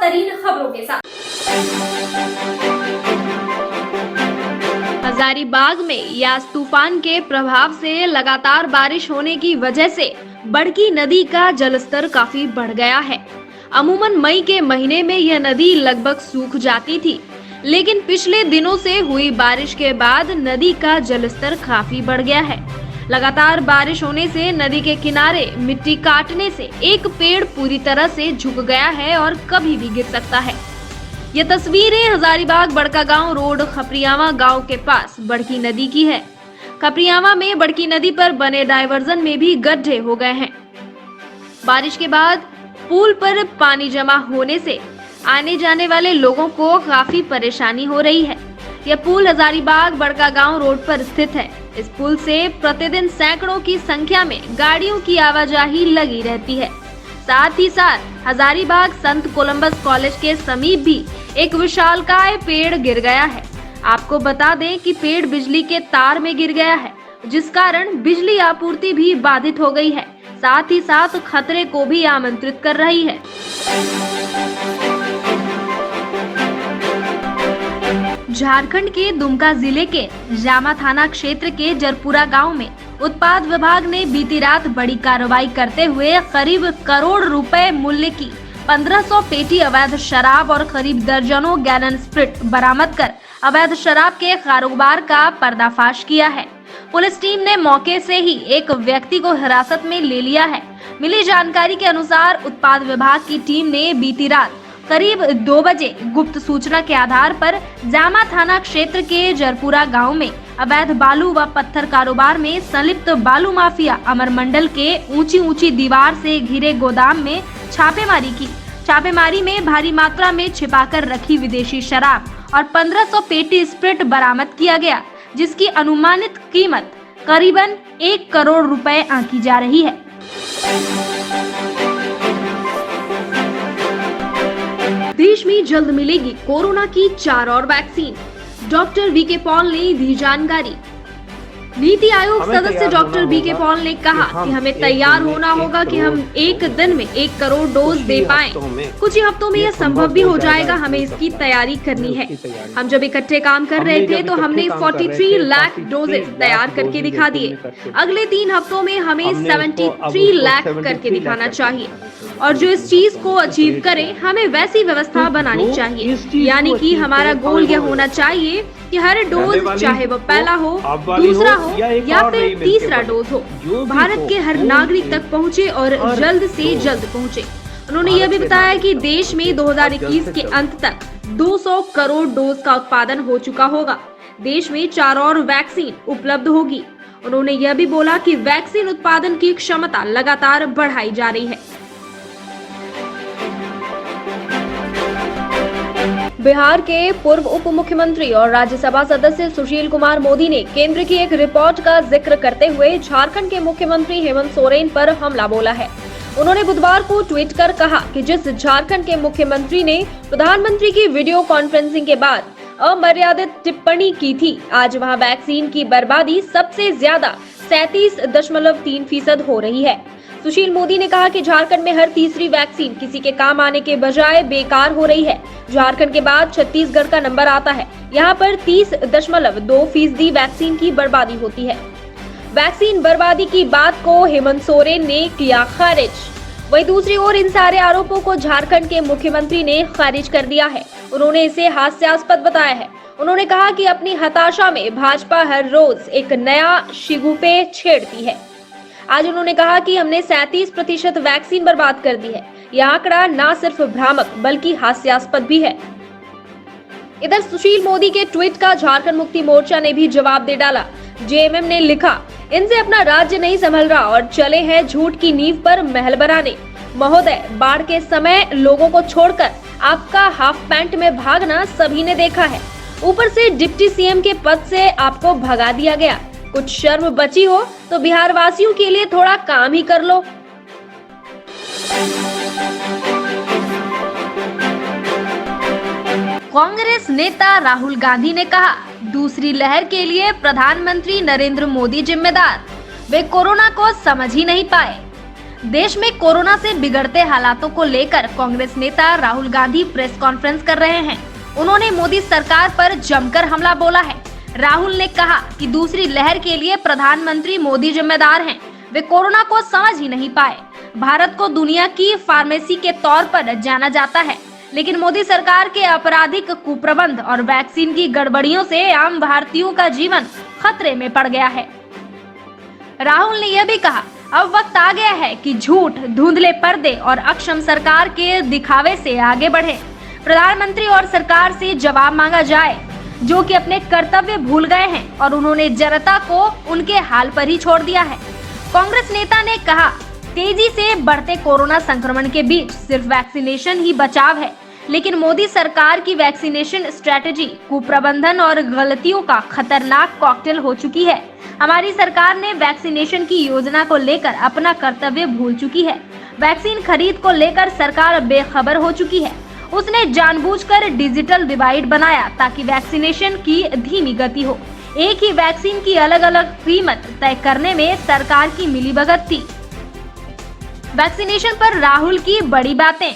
तरीन खबरों के साथ। हजारीबाग में यास तूफान के प्रभाव से लगातार बारिश होने की वजह से बड़की नदी का जलस्तर काफी बढ़ गया है। अमूमन मई के महीने में यह नदी लगभग सूख जाती थी, लेकिन पिछले दिनों से हुई बारिश के बाद नदी का जलस्तर काफी बढ़ गया है। लगातार बारिश होने से नदी के किनारे मिट्टी काटने से एक पेड़ पूरी तरह से झुक गया है और कभी भी गिर सकता है। ये तस्वीरें हजारीबाग बड़कागांव रोड खपरियावा गांव के पास बड़की नदी की है। खपरियावा में बड़की नदी पर बने डायवर्जन में भी गड्ढे हो गए हैं। बारिश के बाद पुल पर पानी जमा होने से आने जाने वाले लोगों को काफी परेशानी हो रही है। यह पुल हजारीबाग बड़कागांव रोड पर स्थित है। इस पुल से प्रतिदिन सैकड़ों की संख्या में गाड़ियों की आवाजाही लगी रहती है। साथ ही साथ हजारीबाग संत कोलंबस कॉलेज के समीप भी एक विशालकाय पेड़ गिर गया है। आपको बता दें कि पेड़ बिजली के तार में गिर गया है, जिस कारण बिजली आपूर्ति भी बाधित हो गई है। साथ ही साथ खतरे को भी आमंत्रित कर रही है। झारखंड के दुमका जिले के जामा थाना क्षेत्र के जरपुरा गांव में उत्पाद विभाग ने बीती रात बड़ी कार्रवाई करते हुए करीब करोड़ रुपए मूल्य की 1500 पेटी अवैध शराब और करीब दर्जनों गैलन स्प्रिट बरामद कर अवैध शराब के कारोबार का पर्दाफाश किया है। पुलिस टीम ने मौके से ही एक व्यक्ति को हिरासत में ले लिया है। मिली जानकारी के अनुसार उत्पाद विभाग की टीम ने बीती रात करीब 2 बजे गुप्त सूचना के आधार पर जामा थाना क्षेत्र के जरपुरा गांव में अवैध बालू व पत्थर कारोबार में संलिप्त बालू माफिया अमर मंडल के ऊंची दीवार से घिरे गोदाम में छापेमारी की। छापेमारी में भारी मात्रा में छिपाकर रखी विदेशी शराब और 1500 पेटी स्प्रिट बरामद किया गया, जिसकी अनुमानित कीमत करीबन 1 करोड़ रुपए आंकी जा रही है। देश में जल्द मिलेगी कोरोना की 4 और वैक्सीन, डॉक्टर वीके पॉल ने दी जानकारी। नीति आयोग सदस्य डॉक्टर वीके पॉल ने कहा कि हमें तैयार होना होगा कि हम एक दिन में 1 करोड़ डोज दे पाएं। कुछ ही हफ्तों में यह संभव भी हो जाएगा। हमें इसकी तैयारी करनी है। हम जब इकट्ठे काम कर रहे थे तो हमने 43 लाख डोजेस तैयार करके दिखा दिए। अगले 3 हफ्तों में हमें 73 लाख करके दिखाना चाहिए, और जो इस चीज को अचीव करे हमें वैसी व्यवस्था बनानी चाहिए। यानी कि हमारा गोल यह होना चाहिए कि हर डोज, चाहे वो पहला हो, दूसरा हो या फिर तीसरा डोज हो, भारत के हर नागरिक तक पहुंचे और जल्द से जल्द पहुंचे। उन्होंने यह भी बताया कि देश में 2021 के अंत तक 200 करोड़ डोज का उत्पादन हो चुका होगा। देश में 4 और वैक्सीन उपलब्ध होगी। उन्होंने यह भी बोला कि वैक्सीन उत्पादन की क्षमता लगातार बढ़ाई जा रही है। बिहार के पूर्व उप मुख्यमंत्री और राज्यसभा सदस्य सुशील कुमार मोदी ने केंद्र की एक रिपोर्ट का जिक्र करते हुए झारखंड के मुख्यमंत्री हेमंत सोरेन पर हमला बोला है। उन्होंने बुधवार को ट्वीट कर कहा कि जिस झारखंड के मुख्यमंत्री ने प्रधानमंत्री की वीडियो कॉन्फ्रेंसिंग के बाद अमर्यादित टिप्पणी की थी, आज वहां वैक्सीन की बर्बादी सबसे ज्यादा 37.3% हो रही है। सुशील मोदी ने कहा कि झारखंड में हर तीसरी वैक्सीन किसी के काम आने के बजाय बेकार हो रही है। झारखंड के बाद छत्तीसगढ़ का नंबर आता है। यहाँ पर 30.2% वैक्सीन की बर्बादी होती है। वैक्सीन बर्बादी की बात को हेमंत सोरेन ने किया खारिज। वहीं दूसरी ओर इन सारे आरोपों को झारखंड के मुख्यमंत्री ने खारिज कर दिया है। उन्होंने इसे हास्यास्पद बताया है। उन्होंने कहा कि अपनी हताशा में भाजपा हर रोज एक नया शिगुफे छेड़ती है। आज उन्होंने कहा कि हमने 37% वैक्सीन बर्बाद कर दी है। यह आंकड़ा न सिर्फ भ्रामक बल्कि हास्यास्पद भी है। इधर सुशील मोदी के ट्वीट का झारखंड मुक्ति मोर्चा ने भी जवाब दे डाला। जेएमएम ने लिखा, इनसे अपना राज्य नहीं संभल रहा और चले हैं झूठ की नींव पर महल बनाने। महोदय, बाढ़ के समय लोगों को छोड़कर आपका हाफ पैंट में भागना सभी ने देखा है। ऊपर से डिप्टी सीएम के पद से आपको भगा दिया गया। कुछ शर्म बची हो तो बिहार वासियों के लिए थोड़ा काम ही कर लो। कांग्रेस नेता राहुल गांधी ने कहा, दूसरी लहर के लिए प्रधानमंत्री नरेंद्र मोदी जिम्मेदार। वे कोरोना को समझ ही नहीं पाए। देश में कोरोना से बिगड़ते हालातों को लेकर कांग्रेस नेता राहुल गांधी प्रेस कॉन्फ्रेंस कर रहे हैं। उन्होंने मोदी सरकार पर जमकर हमला बोला है। राहुल ने कहा कि दूसरी लहर के लिए प्रधानमंत्री मोदी जिम्मेदार हैं। वे कोरोना को समझ ही नहीं पाए। भारत को दुनिया की फार्मेसी के तौर पर जाना जाता है, लेकिन मोदी सरकार के आपराधिक कुप्रबंध और वैक्सीन की गड़बड़ियों से आम भारतीयों का जीवन खतरे में पड़ गया है। राहुल ने यह भी कहा, अब वक्त आ गया है कि झूठ, धुंधले पर्दे और अक्षम सरकार के दिखावे से आगे बढ़े। प्रधानमंत्री और सरकार से जवाब मांगा जाए, जो कि अपने कर्तव्य भूल गए हैं और उन्होंने जनता को उनके हाल पर ही छोड़ दिया है। कांग्रेस नेता ने कहा, तेजी से बढ़ते कोरोना संक्रमण के बीच सिर्फ वैक्सीनेशन ही बचाव है, लेकिन मोदी सरकार की वैक्सीनेशन स्ट्रेटेजी कुप्रबंधन और गलतियों का खतरनाक कॉकटेल हो चुकी है। हमारी सरकार ने वैक्सीनेशन की योजना को लेकर अपना कर्तव्य भूल चुकी है। वैक्सीन खरीद को लेकर सरकार बेखबर हो चुकी है। उसने जानबूझकर डिजिटल डिवाइड बनाया ताकि वैक्सीनेशन की धीमी गति हो। एक ही वैक्सीन की अलग अलग कीमत तय करने में सरकार की मिलीभगत थी। वैक्सीनेशन पर राहुल की बड़ी बातें,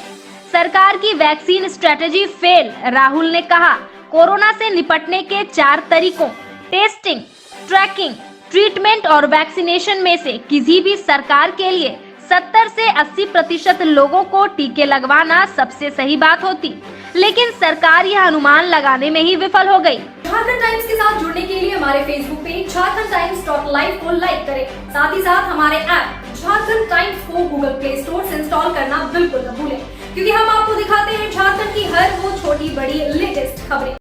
सरकार की वैक्सीन स्ट्रेटेजी फेल। राहुल ने कहा, कोरोना से निपटने के 4 तरीकों टेस्टिंग, ट्रैकिंग, ट्रीटमेंट और वैक्सीनेशन में से किसी भी सरकार के लिए 70 से 80% लोगों को टीके लगवाना सबसे सही बात होती, लेकिन सरकार यह अनुमान लगाने में ही विफल हो गई। झारखंड टाइम्स के साथ जुड़ने के लिए हमारे फेसबुक पेज झारखंड-टाइम्स.live को लाइक करें। साथ ही साथ हमारे ऐप झारखंड टाइम्स को गूगल प्ले स्टोर से इंस्टॉल करना बिल्कुल न भूलें, क्योंकि हम आपको दिखाते हैं झारखंड की हर वो छोटी बड़ी लेटेस्ट खबरें।